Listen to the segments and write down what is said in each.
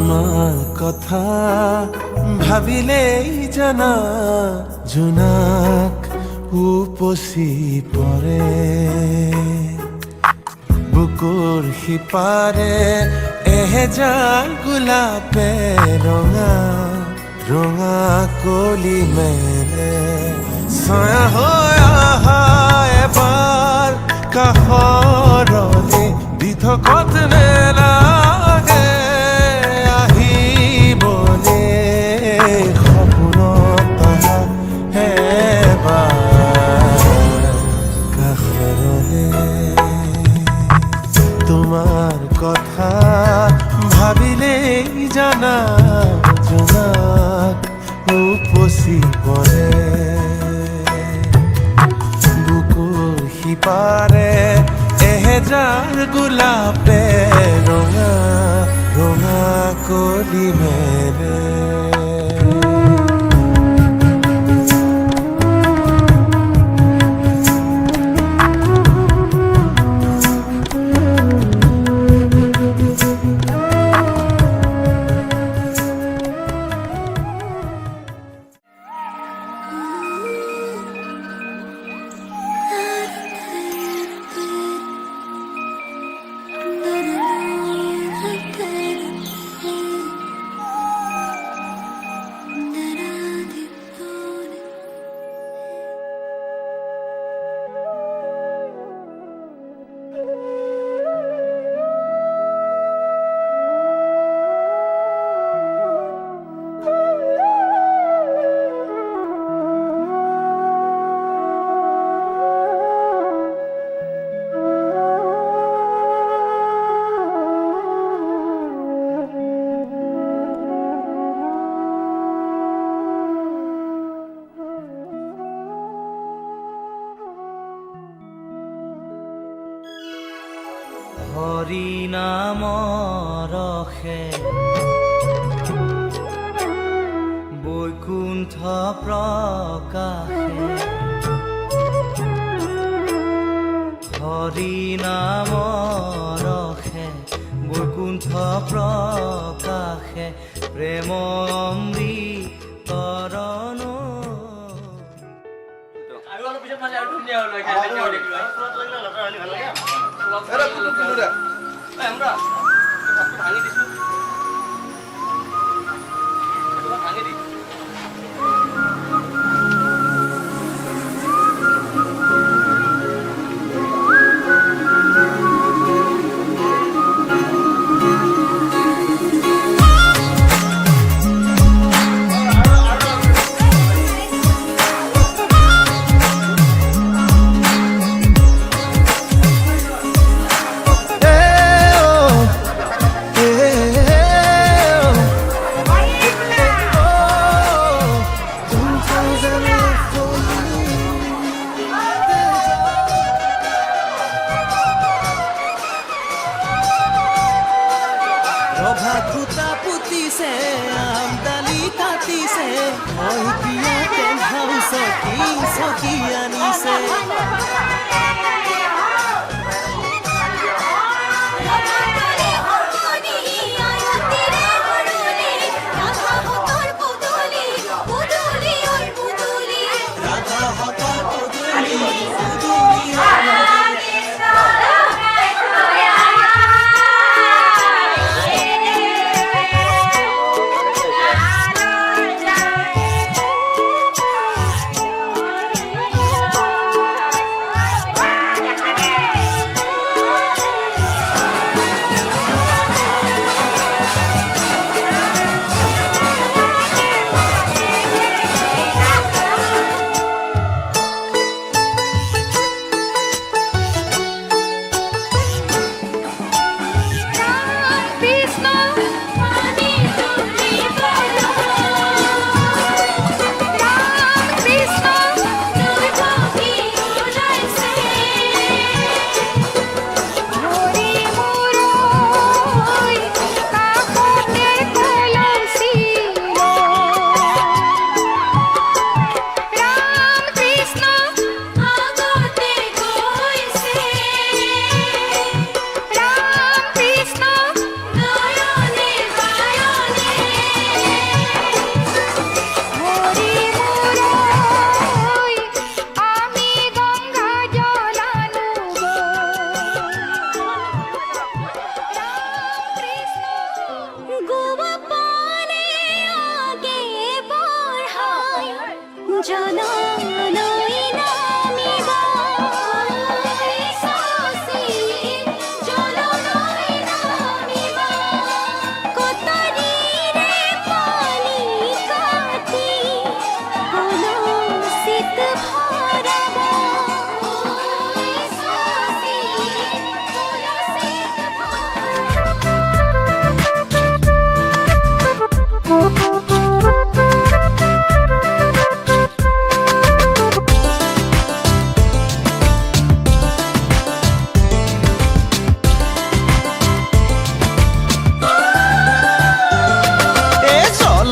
তোমাৰ কথা ভাবিলেই জানা জোনাক উপচি পৰে বুকুৰ সিপাৰে এহেজাৰ গোলাপে ৰঙা ৰঙা কলি মেলে ছায়া হৈ আহা এবাৰ কাষৰলে দি থকত নেলাগে আহিবলে সপোনত আহা এবাৰ কাষৰলে তোমাৰ কথা ভাবিলেই জানা জোনাক উপচি পৰে বুকুৰ সিপাৰে এহেজাৰ গোলাপে ৰঙা ৰঙা কলি মেলে হৰি নামৰ ৰসে বৈকুণ্ঠ প্ৰকাশে হৰি নামৰ ৰসে বৈকুণ্ঠ প্ৰকাশে প্ৰেম অমৃতৰণ আৰু অলপ পিছত মানে আৰু ধুনীয়া হ'ল আমরা ভাঙি দিছো ভাঙি দিছো খুটা পুতিছে আমদালি কাটিছে মহিয়া টেন্ট হাউচত চকী আনিছে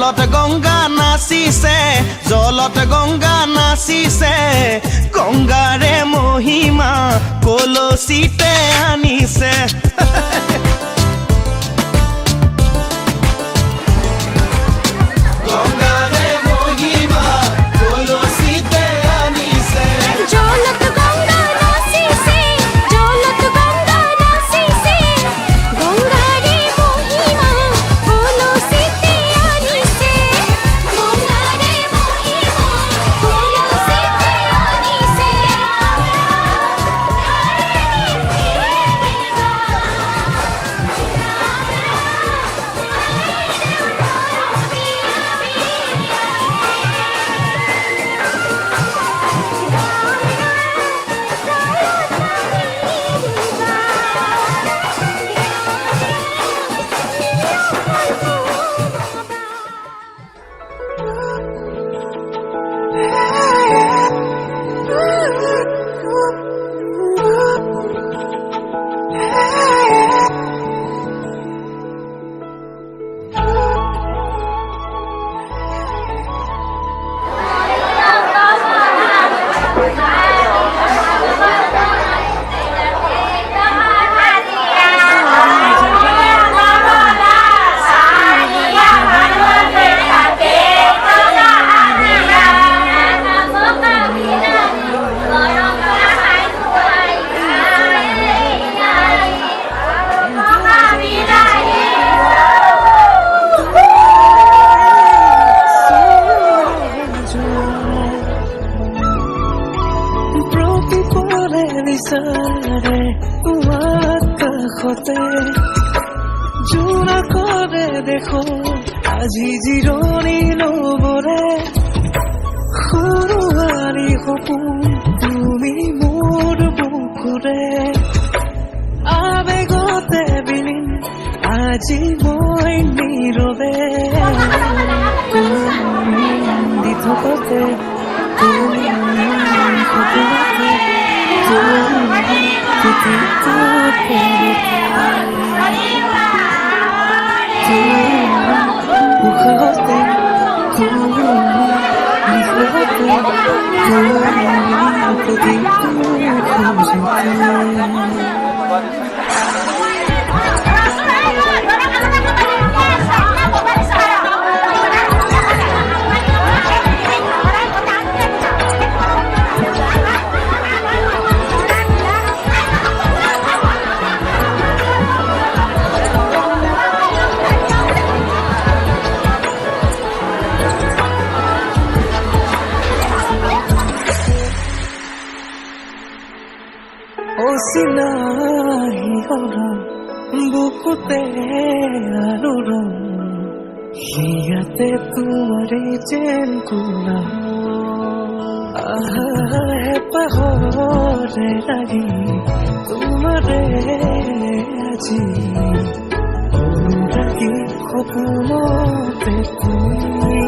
জলত গংগা নাচিছে জলত গংগা নাচিছে গংগাৰে মহিমা কলচিতে আনিছে গংগাৰে মহিমা কলচিতে আনিছে জলত গংগা নাচিছে জলত গংগা নাচিছে গংগাৰে মহিমা কলচিতে আনিছে গংগাৰে মহিমা কলচিতে আনিছে বিচাৰে তোমাৰ কাষতে জোৰা কৰে দেখো আজি জিৰণি লবৰে সৰুৱাৰী সপোন তুমি মোৰ বুকুৰে আবেগতে বিলীন আজি মই নীৰৱে তুমি দি থকতে তুমি সপোনতে চিনাহি হৰণ বুকুতে আৰু ৰং হিয়াতে তোমাৰে যেন কোলা হেঁপাহৰে লাগি তোমাৰে আজি অনুৰাগী সপোনতে তুমি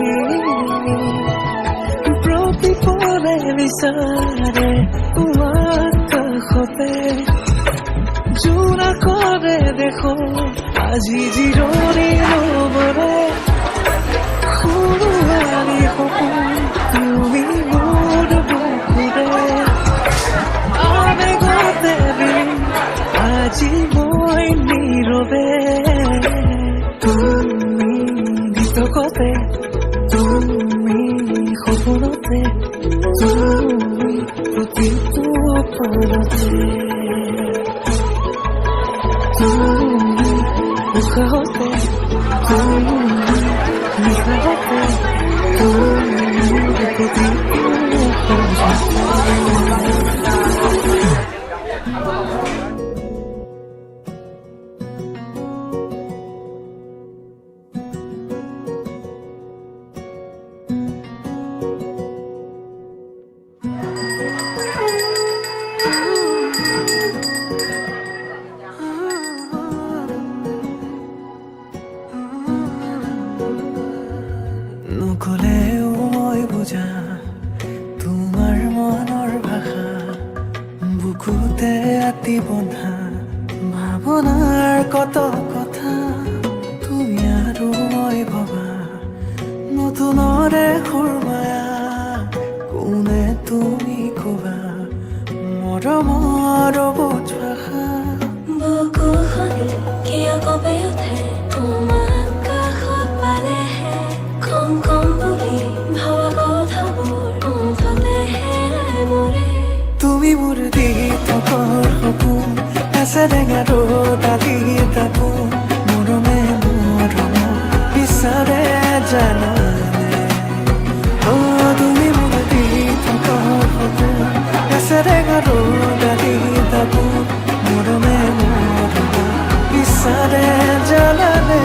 প্ৰতিপলে বিচাৰে তোমাৰ কাষতে জোৰা কৰে দেখো আজি জিৰণি লবৰে সৰুৱাৰী সপোন তুমি মোৰ বুকুৰে আবেগতে বিলীন আজি মই নীৰৱে তুমি গীতকতে তুমি সপোনতে তুমি প্ৰতিটো পলতে তুমি উশাহতে তুমি নিশাহতে তুমি প্ৰতিটো নকলেও মই বুজা তোমাৰ মনৰ ভাষা বুকুতে আতি বন্ধা ভাৱনাৰ কত কথা তুমি আৰু মই ভবা ছটিয়া কপি উঠে তোমাক কাষত পালেহে কম কম বুলি ভাবা কথাবোৰ মুঠতে হেৰাই মৰে তুমি মোৰ দি থকৰ সপোন এছে টেঙা ৰ'দ আদি তাকো মৰমে মৰম বিচাৰে জানানে তুমি মোৰ দি থকৰ সপোন এছে টেঙা ৰ'দ আদি তাকো মৰমে মৰম বিচাৰে জানানে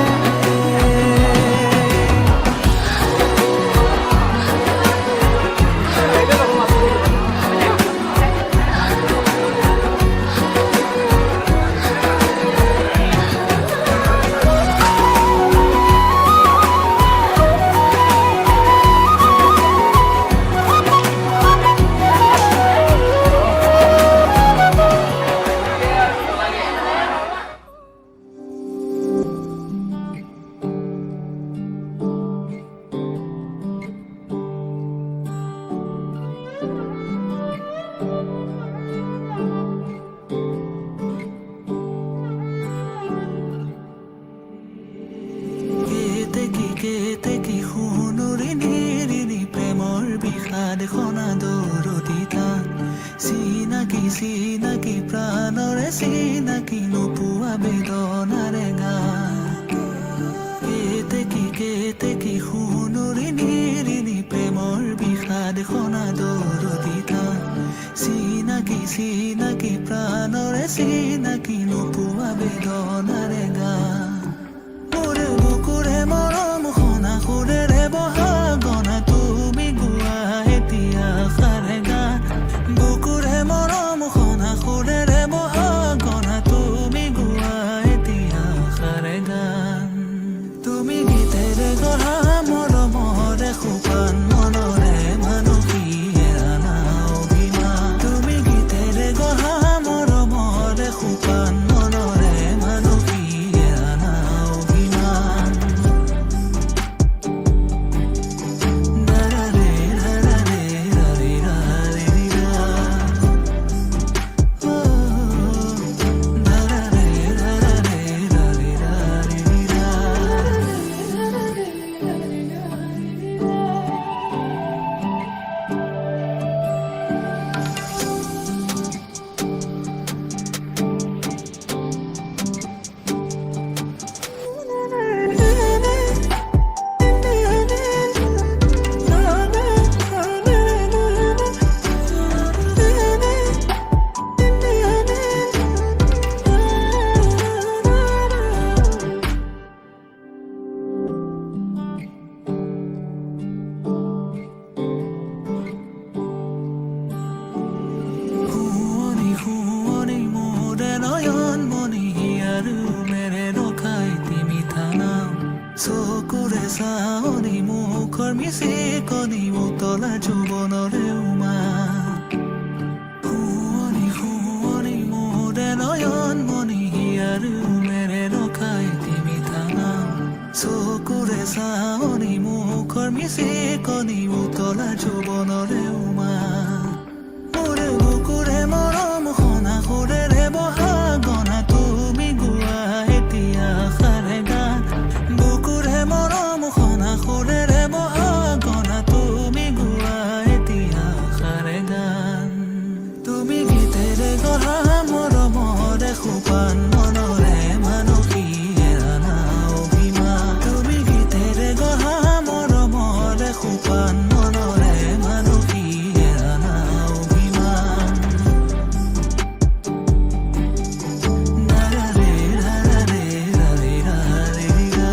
কেতেকি সোণৰি নিৰিণি প্ৰেমৰ বিষাদ খনা দৌৰতিতা চিনাকি চিনাকি প্ৰাণৰে চিনাকি নোপোৱা বেদনাৰে গা কেতেকি সোণৰি নিৰিণি প্ৰেমৰ বিষাদ খনা দৌৰতিতা চিনাকি চিনাকি প্ৰাণৰে চিনাকি নোপোৱা বেদনাৰে গা মোৰে বুকুৰে মৰম শুনা সুৰেৰে বহা গনা তুমি গোৱা এতিয়া সাৰে গান বুকুৰে মৰম শুনা সুৰেৰে বহা গনা তুমি গোৱা এতিয়া সাৰে গান তুমি গীতেৰে গঢ়া মৰমৰে সোপান মনৰে মানসীয়ে আনা অভিমান তুমি গীতেৰে গঢ়া মৰমৰে সোপান মনৰে মানসীয়ে আনা অভিমান দাৰাৰে দাৰাৰে ৰাৰে ৰাৰে ৰা দাৰাৰে দাৰাৰে ৰাৰে ৰাৰে ৰা শুৱনি শুৱনি মোৰে নয়ন মণি আৰু মেৰে ৰখাই তিমি থানাম চকুৰে চাৱনি মুখৰ মিচিকনি উতলা যৌৱনৰে উমা শুৱনি শুৱনি মোৰে নয়ন মণি আৰু মেৰে ৰখাই তিমি থানাম চকুৰে চাৱনি মুখৰ মিচিকনি উতলা যৌৱনৰে উমা মোৰে বুকুৰে মৰম শুনা সুৰেৰে বহা গনা তুমি গোৱা এতিয়া সাৰে গান বুকুৰে মৰম শুনা সুৰেৰে বহা গনা তুমি গোৱা এতিয়া সাৰে গান তুমি গীতেৰে গঢ়া মৰমৰে সোপান মনৰে মানসীয়ে আনা অভিমান তুমি গীতেৰে গঢ়া মৰমৰে সোপান মনৰে মানসীয়ে আনা অভিমান দাৰাৰে দাৰাৰে ৰাৰে ৰাৰে ৰা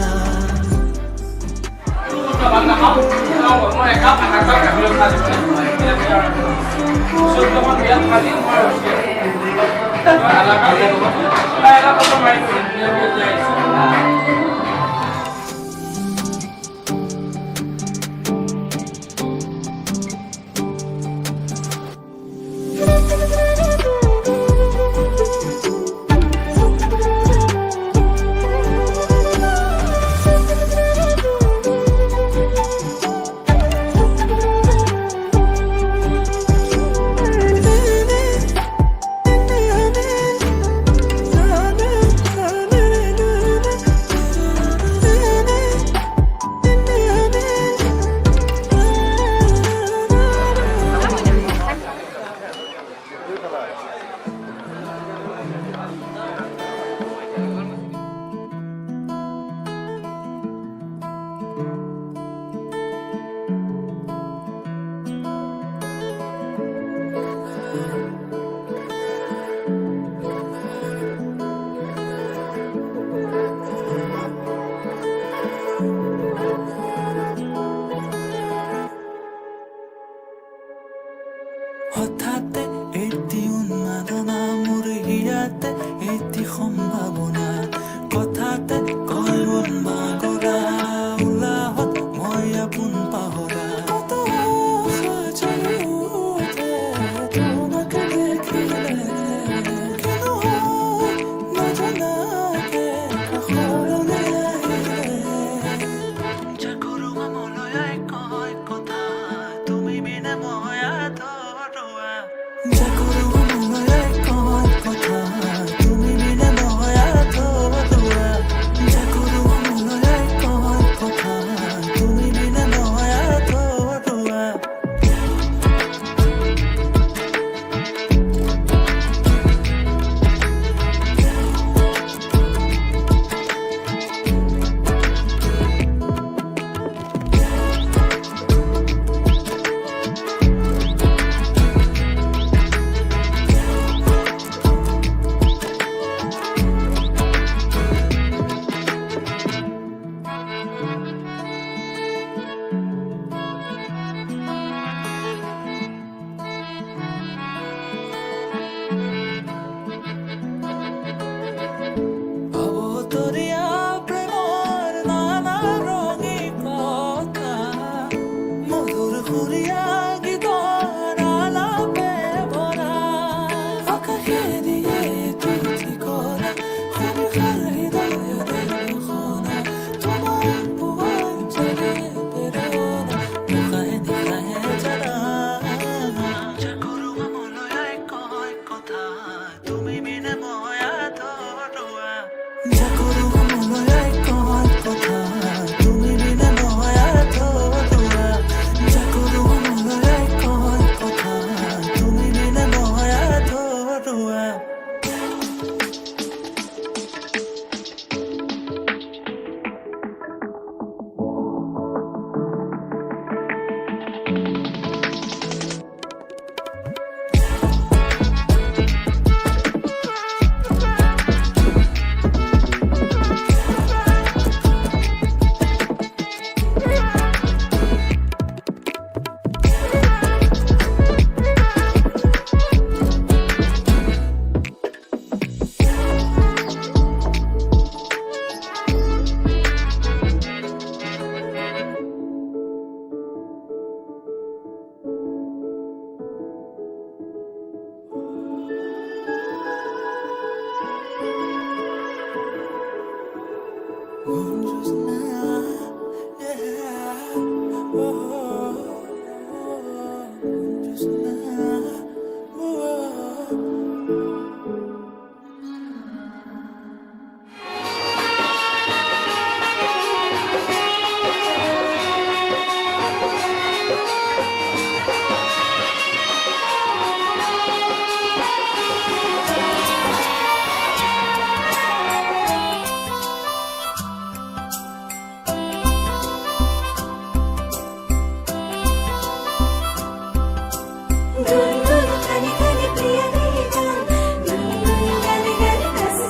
গুনগুন গানে গানে প্রিয়া রে গান গুনগুন গানে গানে কাছে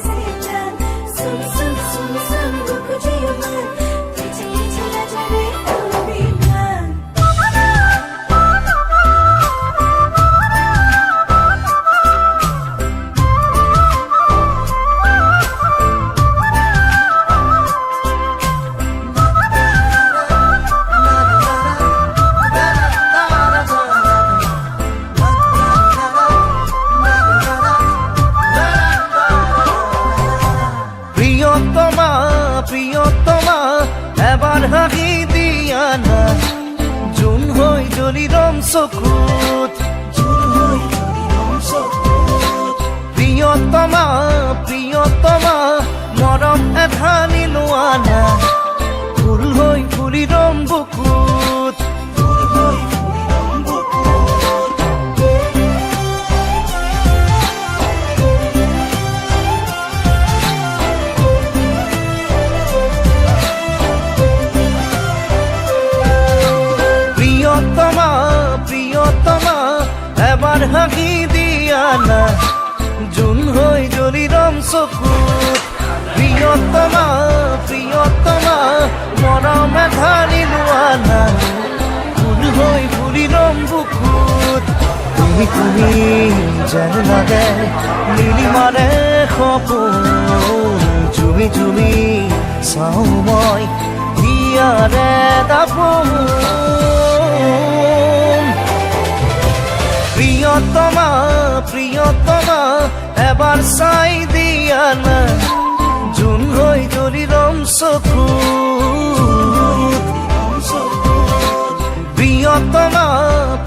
যান সুন সুন সুন সুন বুকু জিও মান কিছে কিছে রাজা রে তুমি গান প্রিয়তমা প্রিয়তমা এবার হাগি দিয়া না জুন হই জলিরম চকুত প্রিয়তমা প্রিয়তমা মৰম এধানি লোৱা না ফুল হৈ ফুলিৰম বুকুত প্রিয়তমা প্রিয়তমা এবার হাগি দিয়া না জুন হৈ জলিরম চকুত প্রিয়তমা প্রিয়তমা মৰম এধানি লোৱা না ফুল হৈ ফুলিৰম বুকুত তুমি তুমি যেন লাগে নীলিমাৰে সপোন জুমি জুমি চাওঁ মই হিয়াৰে দাপোন প্রিয়তমা প্রিয়তমা এবার চাই দিয়া না জুন হৈ জলিরম চকুত প্রিয়তমা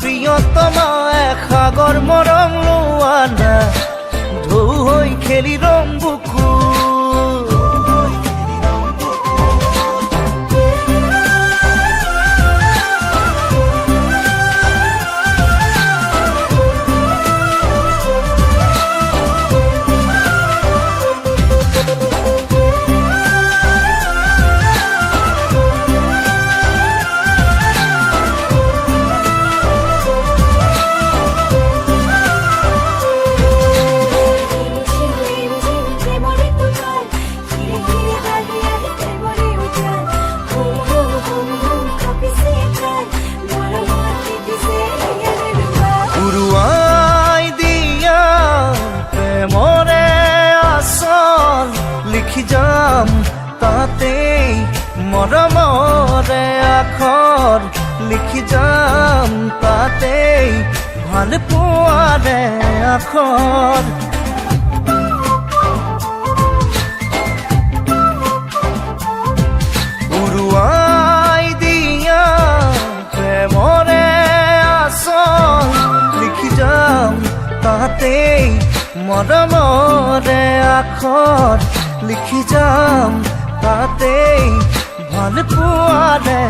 প্রিয়তমা সাগর মৰম লোৱা না ঢৌ হৈ খেলিৰম বুকুত উৰুৱাই দিয়া প্ৰেমৰে আচল লিখি যাম তাতেই মৰমৰে আখৰ লিখি যাম তাতেই ভাল পোৱাৰে আখৰ উৰুৱাই দিয়া প্ৰেমৰে আচল লিখি যাম তাতেই মৰমৰে আখৰ লিখি যাম তাতেই ভাল পোৱাৰে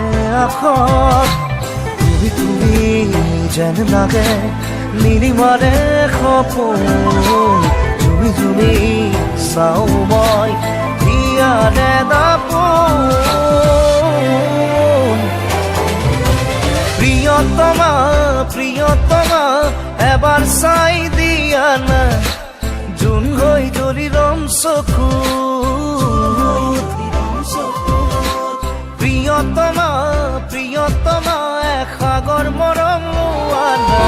আখৰ তুমি তুমি যেন লাগে নীলিমাৰে সপোন জুমি জুমি চাওঁ মই হিয়াৰে দাপোন প্রিয়তমা প্রিয়তমা এবার চাই দিয়া না জুন হৈ জলিরম চকুত প্রিয়তমা প্রিয়তমা সাগর মৰম লোৱা না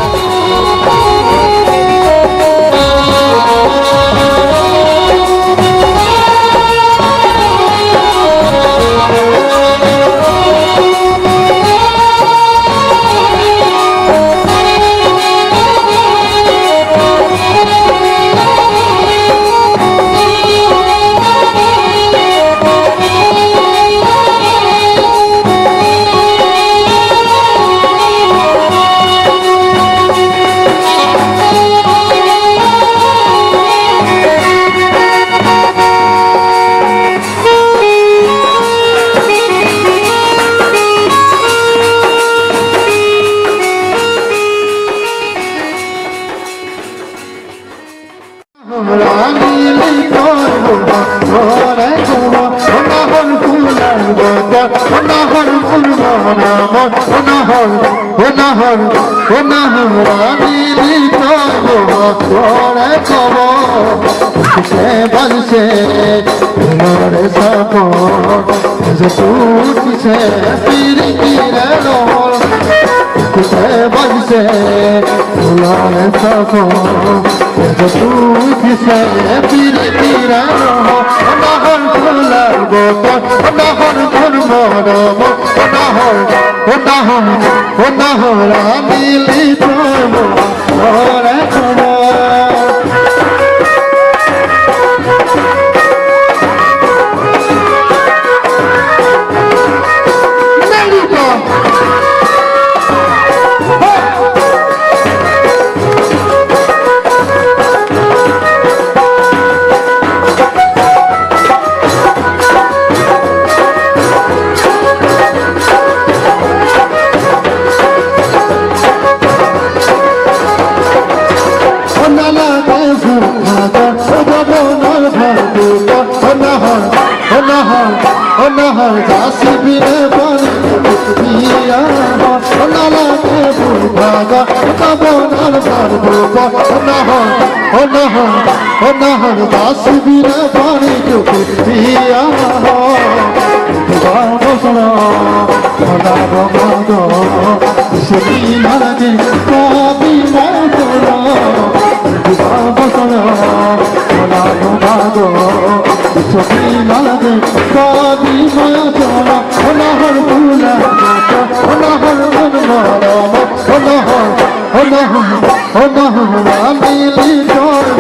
রানী তোরে কব সে বলছে তোমারে সাপোর্ট যে তুটিছে পিরিকিরে রোল সে বলছে তোমারে সাপোর্ট যে তুটিছে পিরিকিরে রোল নহর ফুলার বোতল নহর ধর্ম রব নহর রানী তোরে কব নহর দাসি বিনে বনে পিয়া লালা কে বুভাগা তবনার পারবো নহর দাসি বিনে বনে পিয়া বসনা খোদা বঙ্গ সখী মারে কবি মতরা বসনা খোদা বঙ্গ সখী মারে কবি মতরা নহর ফুলা নহর নহর রানী তোরে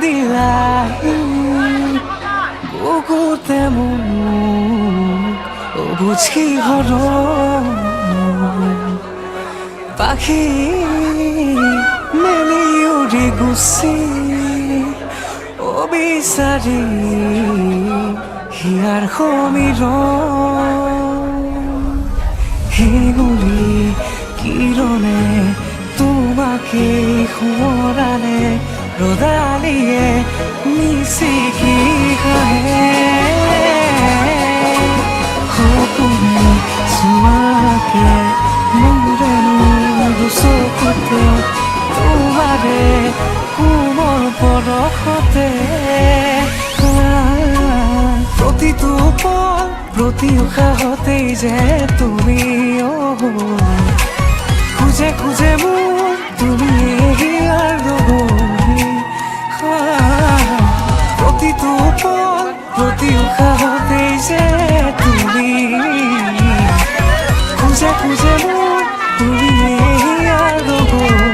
দিলাহি বুকুতে মোক বুঝি হল পাখি মেলি উৰি গুচি বিচাৰি হিয়াৰ সমীৰ হেঙুলি কিৰণে তোমাকে সোঁৱৰালে ৰ'দালিয়ে মিচিকি হাঁহে সপোনে চোৱাকে মোৰেনো চকুতে তোমাৰে কোমল পৰশতে প্ৰতিটো পল প্ৰতি উশাহতেই যে তুমি খুঁজে খুঁজে মোৰ তুমি হিয়াৰ লগৰী প্ৰতিটো পল প্ৰতি উশাহতেই যে তুমি খুঁজে খুঁজে মোৰ তুমি হিয়াৰ লগৰী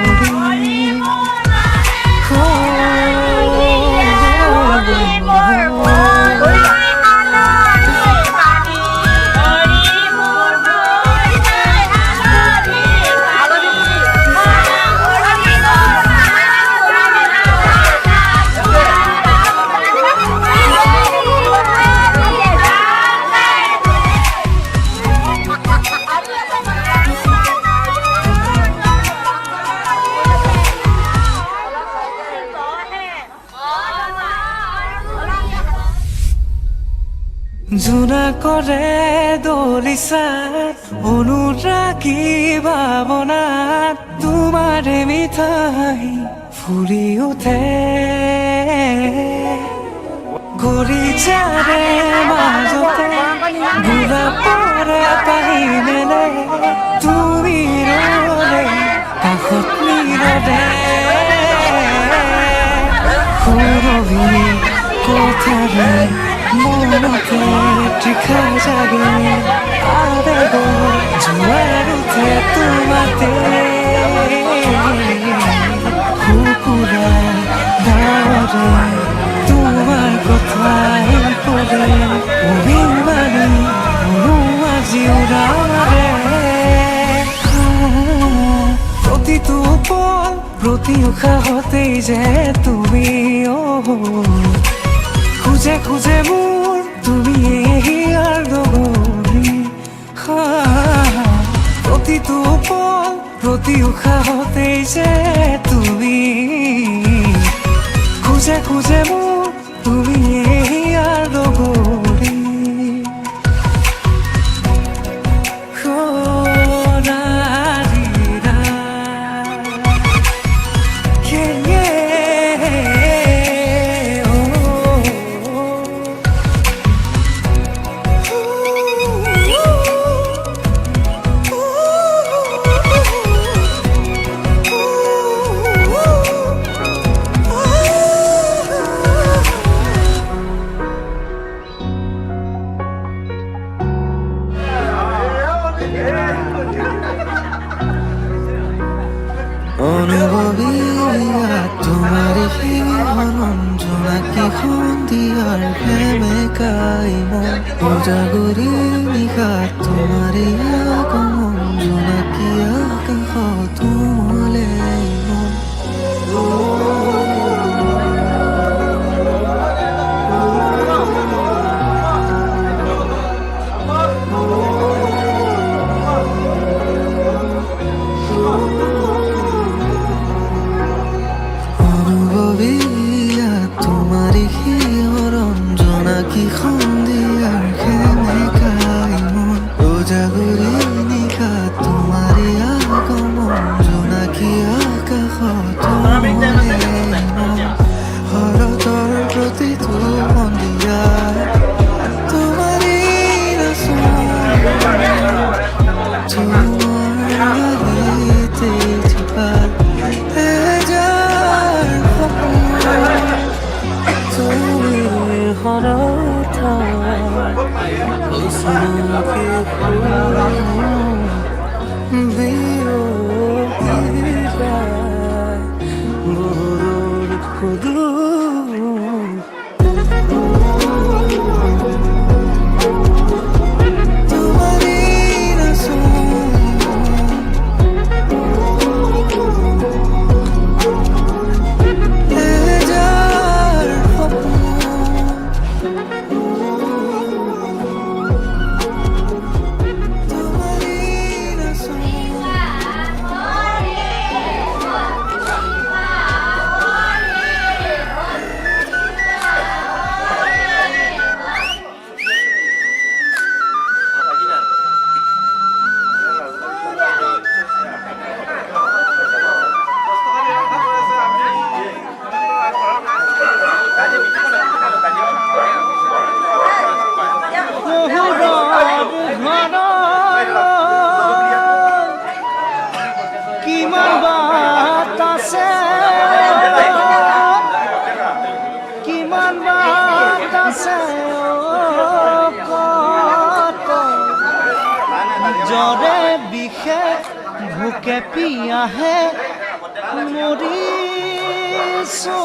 জোনাকৰে দলিচাত অনুৰাগী ভাৱনাত তোমাৰে মিঠাই ফুৰি উঠে গৰিজাৰে মাজতে গোলাপৰে পাহি মেলে তুমি ৰলে কাষত নীৰৱে সুৰভি কথাৰে মনতে তীখা জাগে আবেগৰ জোৱাৰ উঠে তোমাতে কুকুৰা ডাৱৰে তোমাৰ কথাই পৰে অভিমানী মনো আজি উৰাৰে প্ৰতিটো পল প্ৰতি উশাহতেই যে তুমি খুঁজে খুঁজে মোৰ তুমি হিয়াৰ লগৰী প্ৰতিটো পল প্ৰতি উশাহতেই যে তুমি খুঁজে খুঁজে মোৰ তুমি হিয়াৰ লগৰী অনুভৱী তোমাৰ সেই জোনাকী সন্ধিয়াৰ প্ৰেমিকাই মন উজাগৰি নিশা তোমাৰ আগমন জোনাকী আকাশত উমলে মন জোনাকী সন্ধিয়াৰ সেমেকাই মন উজাগৰি নিশা তোমাৰ আগমন জোনাকী আকাশত শৰতৰ প্ৰতিটো সন্ধিয়া তোমাৰে খুদু কিমান বাট আছে কিমান বাট আছে জ্বৰে বিশেষ ভোকে পিয়াহে মৰিছো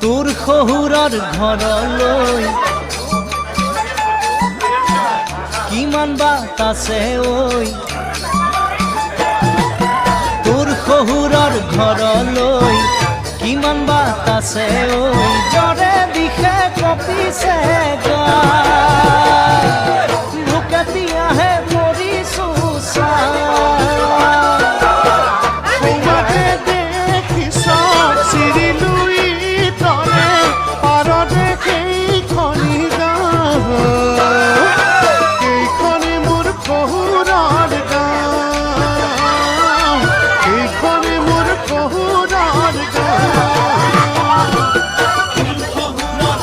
তোৰ শহুৰৰ ঘৰলৈ কিমান বাট আছে ঐ তোৰ শহুৰৰ ঘৰলৈ কিমান বাট আছে ঐ জ্বৰে বিষে কঁপিছে গাই ভোকে পিয়াহে মৰিছো তোমাকে দেখিছ চিৰিলুই তলে পাৰতে কেইখনি গাঁও কেইখনি মোৰ শহুৰৰ গাঁও কেইখনি মোৰ শহুৰৰ গাঁও শহুৰৰ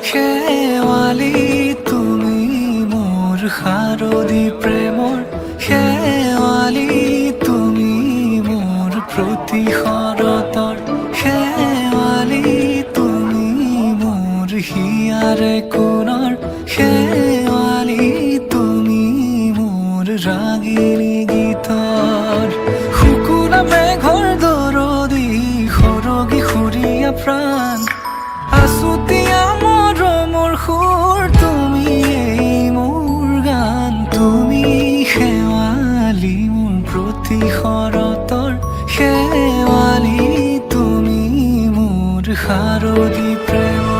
শেৱালি তুমি মোৰ শাৰদী প্ৰেমৰ শেৱালি তুমি মোৰ প্ৰতি শৰতৰ শেৱালি তুমি মোৰ হিয়াৰে কোণৰ শেৱালি তুমি মোৰ ৰাগিনী গীতৰ শুকুনা মেঘৰ দৰদি সৰগী সুৰীয়া প্ৰাণ আছুতীয়া মৰমৰ সুৰ তুমি এই মোৰ গান তুমি শেৱালি মোৰ প্ৰতি শৰতৰ শেৱালি তুমি মোৰ শাৰদী প্ৰেমৰ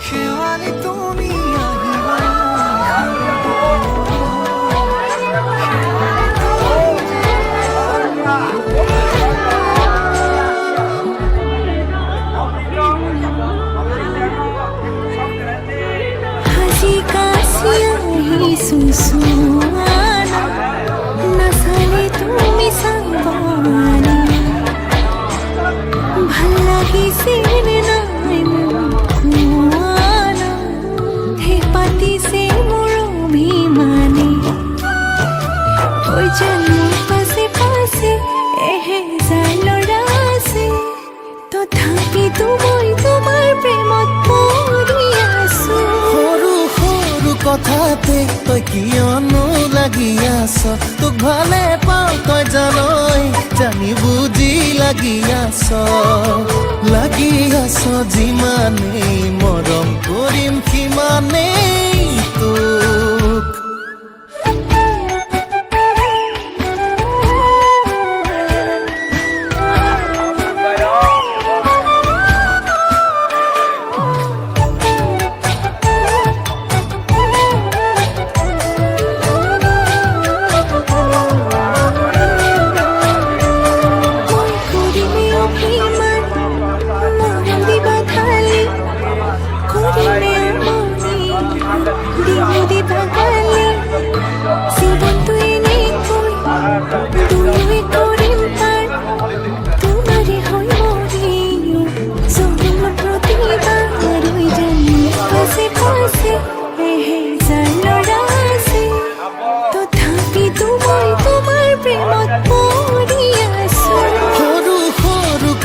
শেৱালি তুমি আহিবা হাসি কাশিয়াহি সুসুয়ানা নাচালে তুমি চাবানা ভাল লাগিছে নে নাই মোৱানা হে পাতিছে মোৰ অভিমানে ঐ জানো পাছে পাছে এহেজাৰ ল'ৰা আছে তথাপিতো মই তোমাৰ প্ৰেমত পৰি আছো সৰু সৰু কথাতে তই কিয়নো লাগি আছ তোক ভালে পাওঁ তই জানই জানি বুজি লাগি আছ যিমানেই মৰম কৰিম সিমানেই তোক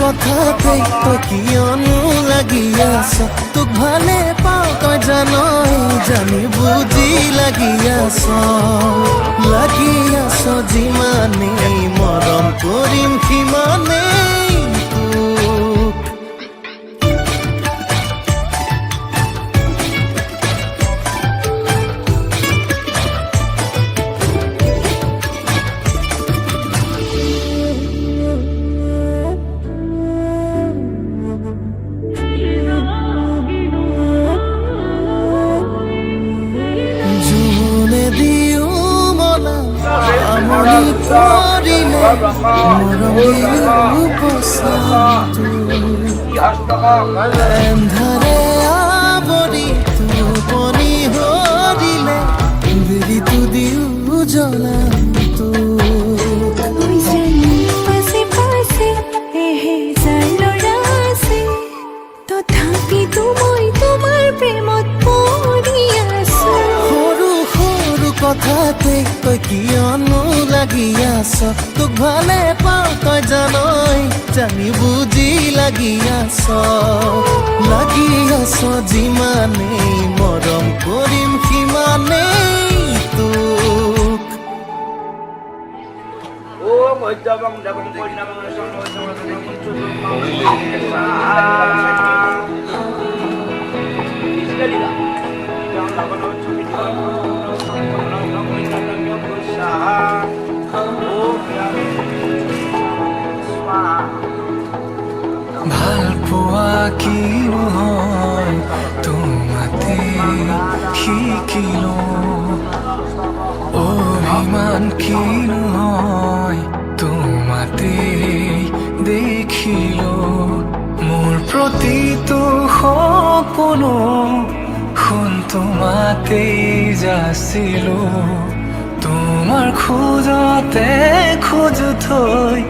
কথাতে তই কিয়নো লাগি আছ তোক ভালে পাওঁ তই জানই জানি বুজি লাগি আছ যিমানেই মৰম কৰিম সিমানেই তোক এন্ধাৰে আৱৰি টোপনি হৰিলে বিৰিটো দিও জ্বলাটো পাছে পাছে এহেজাৰ ল'ৰা আছে তথাপিতো মই তোমাৰ প্ৰেমত পৰি আছো সৰু সৰু কথাতে তই কিয়নো লাগি আছ তোক ভালে পাওঁ তই জানই জানি বুজি লাগি আছ যিমানেই মৰম কৰিম সিমানেই তোক ভাল পোৱা কি নহয় তোমাতে শিকিলো অভিমান কিনো হয় তোমাতে দেখিলো মোৰ প্ৰতিটো সপোনো সোণ তোমাতেই যাচিলো তোমাৰ খোজতে খোজ থৈ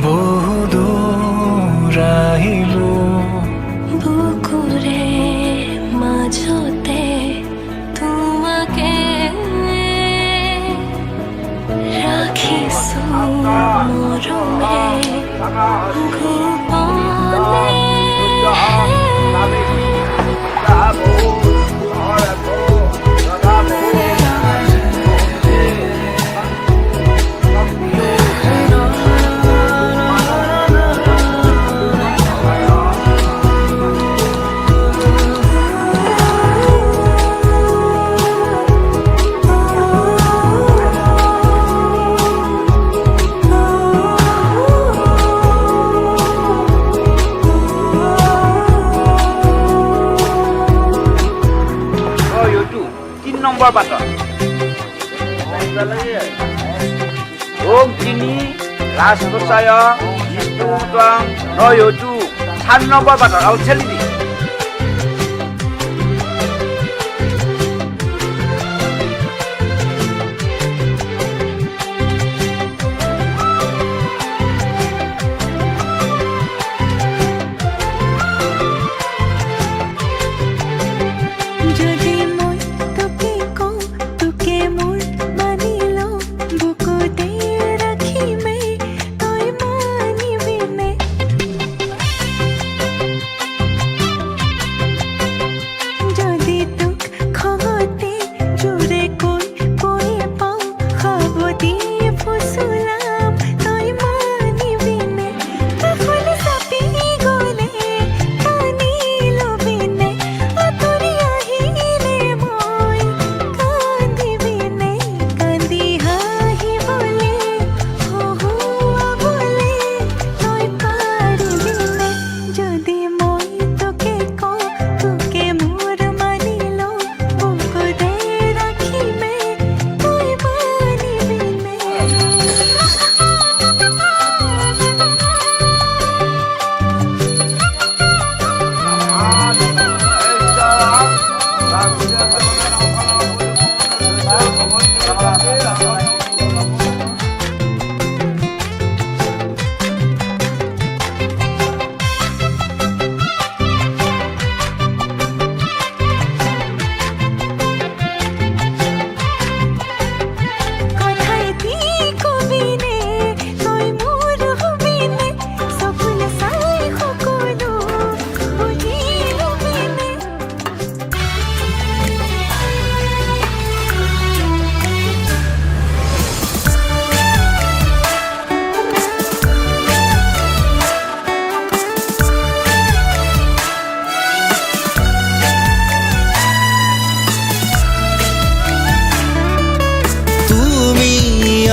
বহু দূৰ আহিলো বুকুৰে মাজতে তোমাকে ৰাখিছো মৰমে গোপনে নম্বৰ পাতৰ ওম তিনি ৰাজপ্ৰচায় বিষ্ণুতং নয়তু 3 নম্বৰ পাতৰ আৰু ঠেলি দি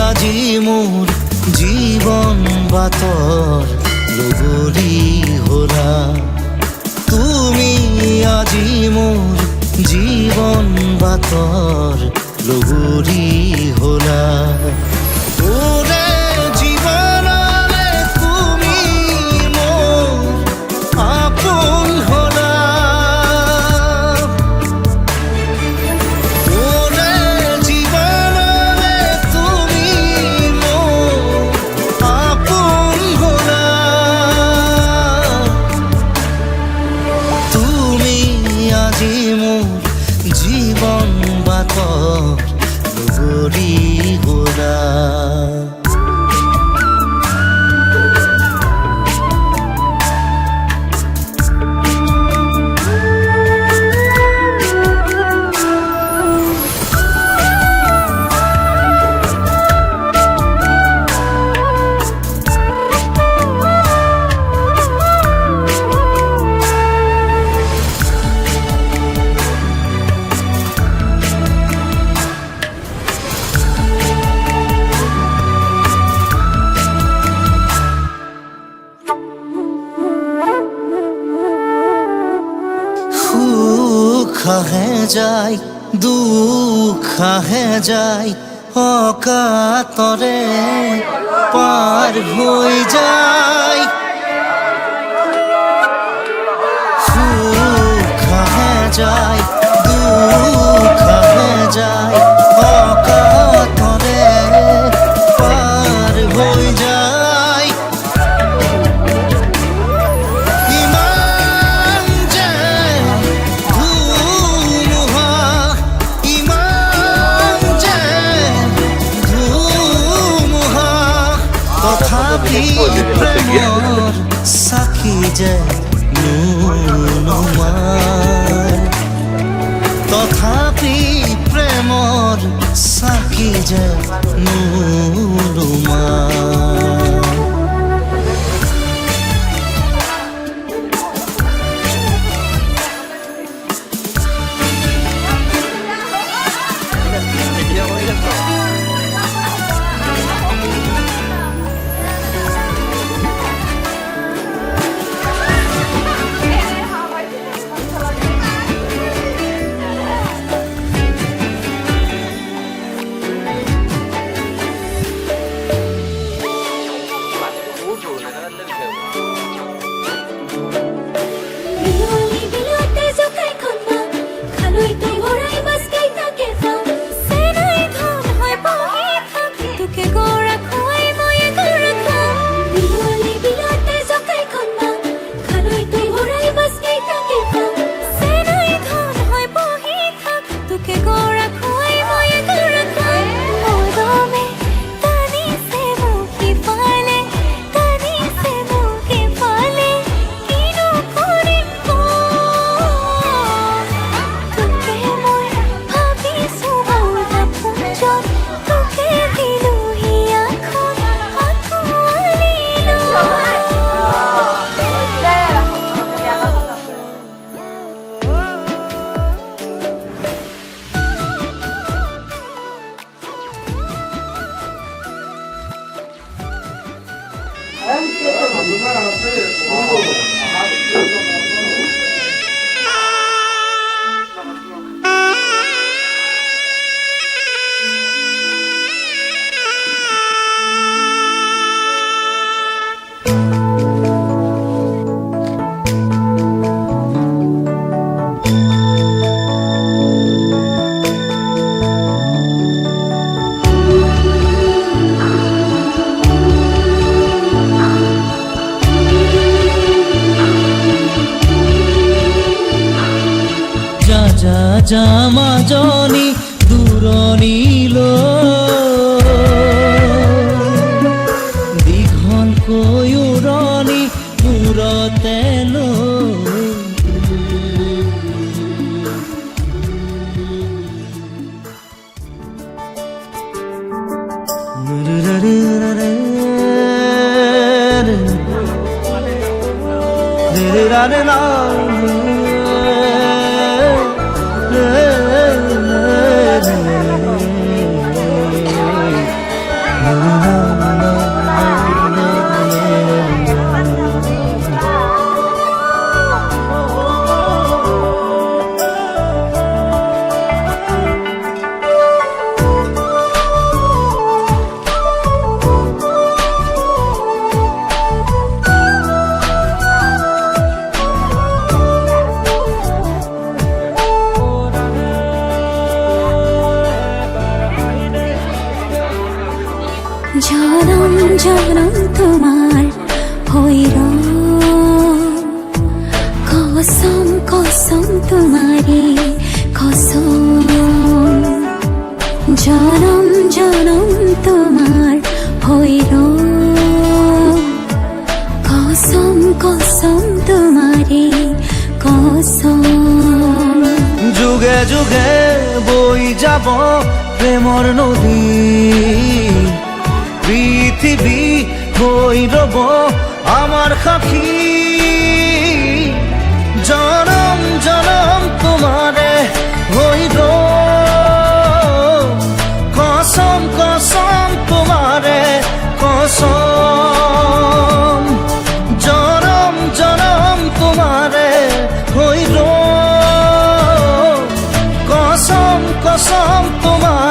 আজি মোৰ জীৱন বাতৰ লগৰী হলা তুমি আজি মোৰ জীৱন বাতৰ লগৰী হলা ওৰে জীৱনৰে তুমি মোৰ আপোন হলা জীবন বাতৰ লগৰী হলা সুখ যায় দুখ আহে যায় অকাতরে পার হয়ে যায় সুখ আহে যায় দুখ আহে যায় অকাতরে পার হয়ে যায় ইমান যে ধুমুহা ইমান যে ধুমুহা তথাপি প্ৰেমৰ সাক্ষী যে নুনুমাৰ তথাপি প্ৰেমৰ সাক্ষী যে নুনুমাৰ বিলুলি বিলতে জকাই খন্না খালৈ তুই হৰাই বাস কাই তাকে যাও সেনাই ধন হয় বহি থাকি তোকে গড়া খুৱাই মই গড়া খাও বিলুলি বিলতে জকাই খন্না খালৈ তুই হৰাই বাস কাই তাকে যাও সেনাই ধন হয় বহি থাকি তোকে গড়া খুৱাই মই গড়া খাও ওদমে তানি সে মুখি পালে তানি সে মুখি পালে কিনো কৰিম তোকে মই ভাবিছো বহুতা পুঞ্জত তোকে দিলো হিয়াখন আঁকোৱালিলো যা যা জামাজনী দূৰণিলৈ দীঘলকৈ উৰণি মূৰতে লৈ জনম জনম তোমার হইর কসম কসম তোমারে কসম জনম জনম তোমার হইর কসম কসম তোমারে কসম যুগে যুগে বই যাব প্ৰেমৰ নদী পৃথিৱী হৈ ৰব আমাৰ সাক্ষী জনম জনম তোমাৰে হৈ কসম কসম তোমাৰে কসম জনম জনম তোমাৰে হৈ কসম তোমার